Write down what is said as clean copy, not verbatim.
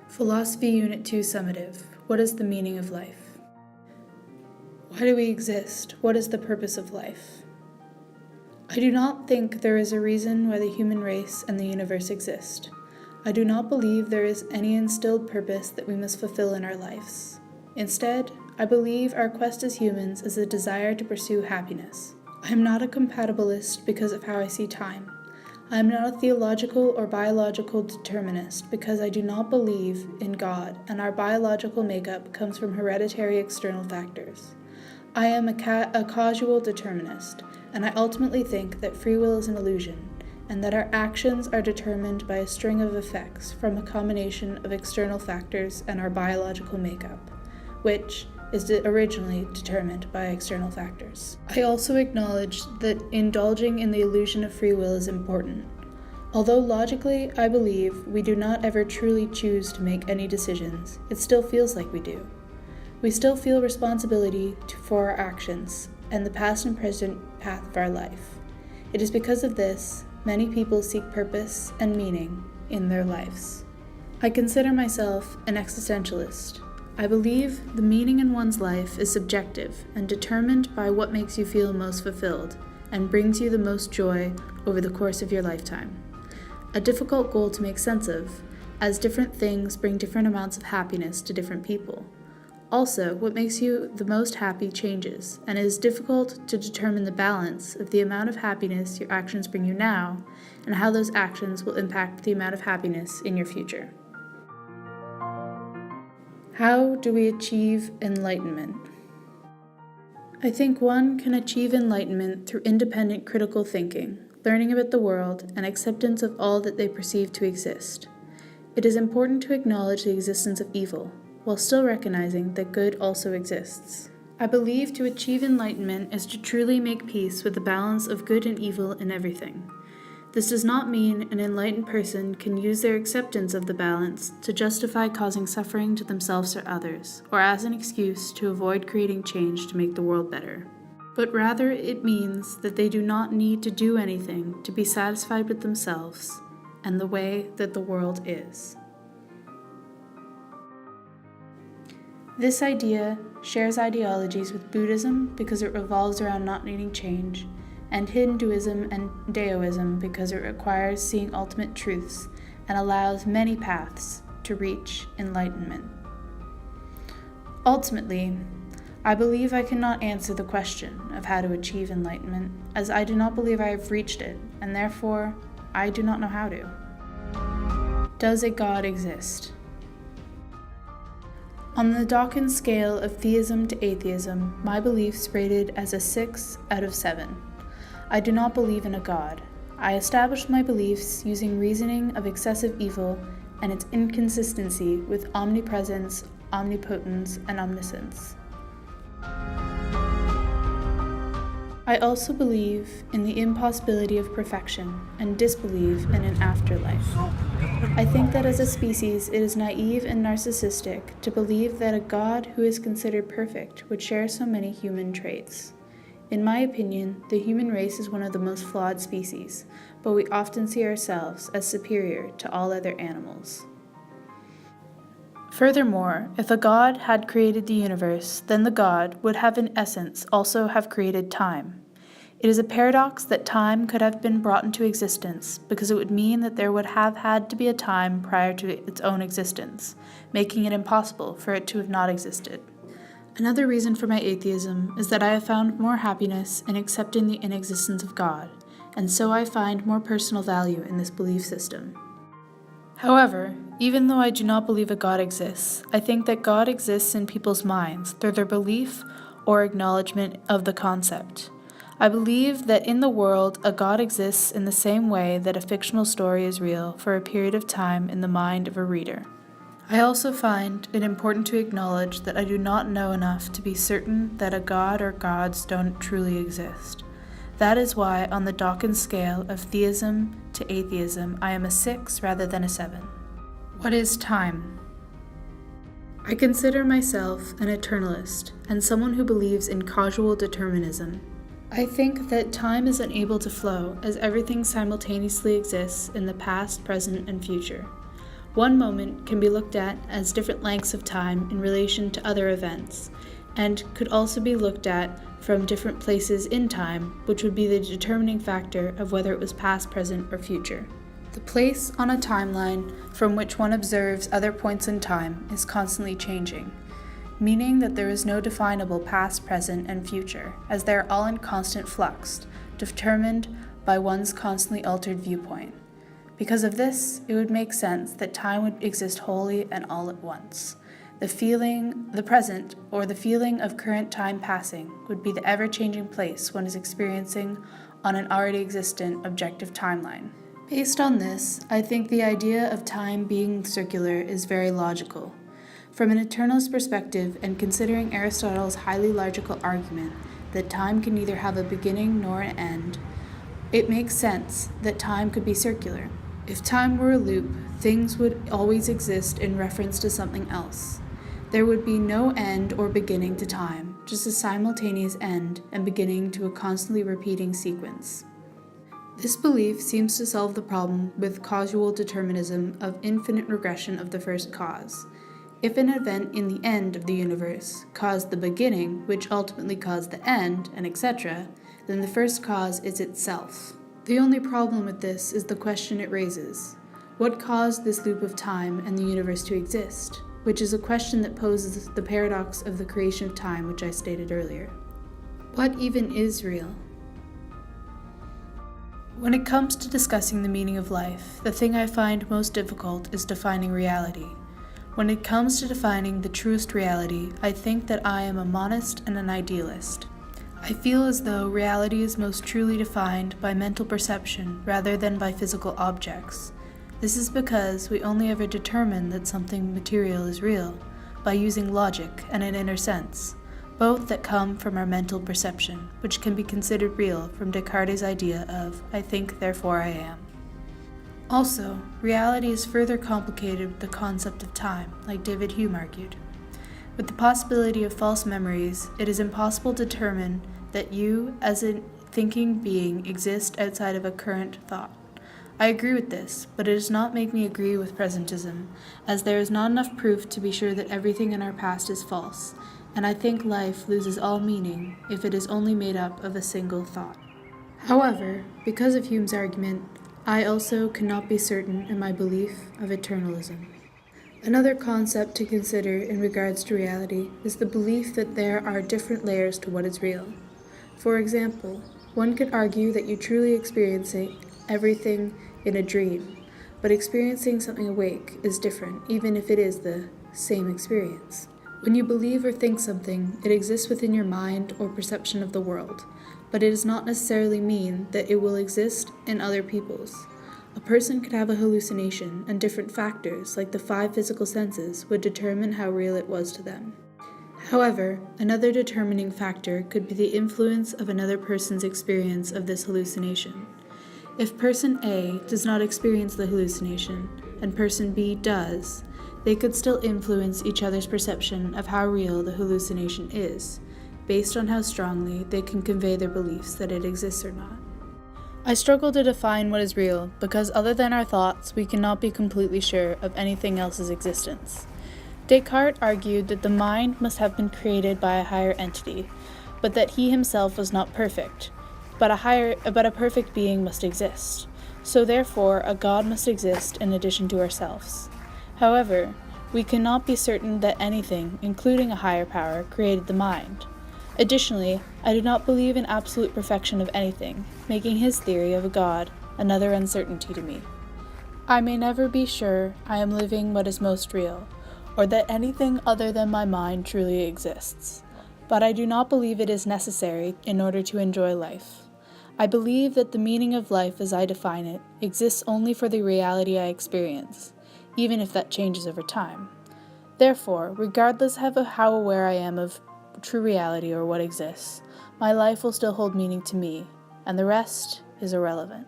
Philosophy Unit 2 Summative. What is the meaning of life? Why do we exist? What is the purpose of life? I do not think there is a reason why the human race and the universe exist. I do not believe there is any instilled purpose that we must fulfill in our lives. Instead, I believe our quest as humans is a desire to pursue happiness. I am not a compatibilist because of how I see time. I am not a theological or biological determinist because I do not believe in God and our biological makeup comes from hereditary external factors. I am a causal determinist, and I ultimately think that free will is an illusion, and that our actions are determined by a string of effects from a combination of external factors and our biological makeup, which is originally determined by external factors. I also acknowledge that indulging in the illusion of free will is important. Although logically, I believe we do not ever truly choose to make any decisions, it still feels like we do. We still feel responsibility for our actions and the past and present path of our life. It is because of this, many people seek purpose and meaning in their lives. I consider myself an existentialist. I believe the meaning in one's life is subjective and determined by what makes you feel most fulfilled and brings you the most joy over the course of your lifetime. A difficult goal to make sense of, as different things bring different amounts of happiness to different people. Also, what makes you the most happy changes, and it is difficult to determine the balance of the amount of happiness your actions bring you now and how those actions will impact the amount of happiness in your future. How do we achieve enlightenment? I think one can achieve enlightenment through independent critical thinking, learning about the world, and acceptance of all that they perceive to exist. It is important to acknowledge the existence of evil, while still recognizing that good also exists. I believe to achieve enlightenment is to truly make peace with the balance of good and evil in everything. This does not mean an enlightened person can use their acceptance of the balance to justify causing suffering to themselves or others, or as an excuse to avoid creating change to make the world better. But rather it means that they do not need to do anything to be satisfied with themselves and the way that the world is. This idea shares ideologies with Buddhism because it revolves around not needing change, and Hinduism and Taoism because it requires seeing ultimate truths and allows many paths to reach enlightenment. Ultimately, I believe I cannot answer the question of how to achieve enlightenment, as I do not believe I have reached it, and therefore I do not know how to. Does a God exist? On the Dawkins scale of theism to atheism, my beliefs rated as a 6 out of 7. I do not believe in a God. I established my beliefs using reasoning of excessive evil and its inconsistency with omnipresence, omnipotence, and omniscience. I also believe in the impossibility of perfection and disbelieve in an afterlife. I think that as a species it is naive and narcissistic to believe that a God who is considered perfect would share so many human traits. In my opinion, the human race is one of the most flawed species, but we often see ourselves as superior to all other animals. Furthermore, if a God had created the universe, then the God would have in essence also have created time. It is a paradox that time could have been brought into existence because it would mean that there would have had to be a time prior to its own existence, making it impossible for it to have not existed. Another reason for my atheism is that I have found more happiness in accepting the inexistence of God, and so I find more personal value in this belief system. However, even though I do not believe a God exists, I think that God exists in people's minds through their belief or acknowledgement of the concept. I believe that in the world, a God exists in the same way that a fictional story is real for a period of time in the mind of a reader. I also find it important to acknowledge that I do not know enough to be certain that a God or gods don't truly exist. That is why on the Dawkins scale of theism to atheism, I am a 6 rather than a 7. What is time? I consider myself an eternalist and someone who believes in causal determinism. I think that time is unable to flow as everything simultaneously exists in the past, present, and future. One moment can be looked at as different lengths of time in relation to other events, and could also be looked at from different places in time, which would be the determining factor of whether it was past, present, or future. The place on a timeline from which one observes other points in time is constantly changing, meaning that there is no definable past, present, and future, as they are all in constant flux, determined by one's constantly altered viewpoint. Because of this, it would make sense that time would exist wholly and all at once. The present, or the feeling of current time passing, would be the ever-changing place one is experiencing on an already existent objective timeline. Based on this, I think the idea of time being circular is very logical. From an eternalist perspective, and considering Aristotle's highly logical argument that time can neither have a beginning nor an end, it makes sense that time could be circular. If time were a loop, things would always exist in reference to something else. There would be no end or beginning to time, just a simultaneous end and beginning to a constantly repeating sequence. This belief seems to solve the problem with causal determinism of infinite regression of the first cause. If an event in the end of the universe caused the beginning, which ultimately caused the end, and etc., then the first cause is itself. The only problem with this is the question it raises. What caused this loop of time and the universe to exist? Which is a question that poses the paradox of the creation of time, which I stated earlier. What even is real? When it comes to discussing the meaning of life, the thing I find most difficult is defining reality. When it comes to defining the truest reality, I think that I am a monist and an idealist. I feel as though reality is most truly defined by mental perception rather than by physical objects. This is because we only ever determine that something material is real by using logic and an inner sense, both that come from our mental perception, which can be considered real from Descartes' idea of I think, therefore I am. Also, reality is further complicated with the concept of time, like David Hume argued. With the possibility of false memories, it is impossible to determine that you, as a thinking being, exist outside of a current thought. I agree with this, but it does not make me agree with presentism, as there is not enough proof to be sure that everything in our past is false, and I think life loses all meaning if it is only made up of a single thought. However, because of Hume's argument, I also cannot be certain in my belief of eternalism. Another concept to consider in regards to reality is the belief that there are different layers to what is real. For example, one could argue that you truly experience everything in a dream, but experiencing something awake is different, even if it is the same experience. When you believe or think something, it exists within your mind or perception of the world, but it does not necessarily mean that it will exist in other people's. A person could have a hallucination, and different factors, like the 5 physical senses, would determine how real it was to them. However, another determining factor could be the influence of another person's experience of this hallucination. If person A does not experience the hallucination, and person B does, they could still influence each other's perception of how real the hallucination is, based on how strongly they can convey their beliefs that it exists or not. I struggle to define what is real because other than our thoughts, we cannot be completely sure of anything else's existence. Descartes argued that the mind must have been created by a higher entity, but that he himself was not perfect, but a perfect being must exist. So therefore, a God must exist in addition to ourselves. However, we cannot be certain that anything, including a higher power, created the mind. Additionally, I do not believe in absolute perfection of anything, making his theory of a God another uncertainty to me. I may never be sure I am living what is most real, or that anything other than my mind truly exists, but I do not believe it is necessary in order to enjoy life. I believe that the meaning of life as I define it exists only for the reality I experience, even if that changes over time. Therefore, regardless of how aware I am of true reality or what exists, my life will still hold meaning to me, and the rest is irrelevant.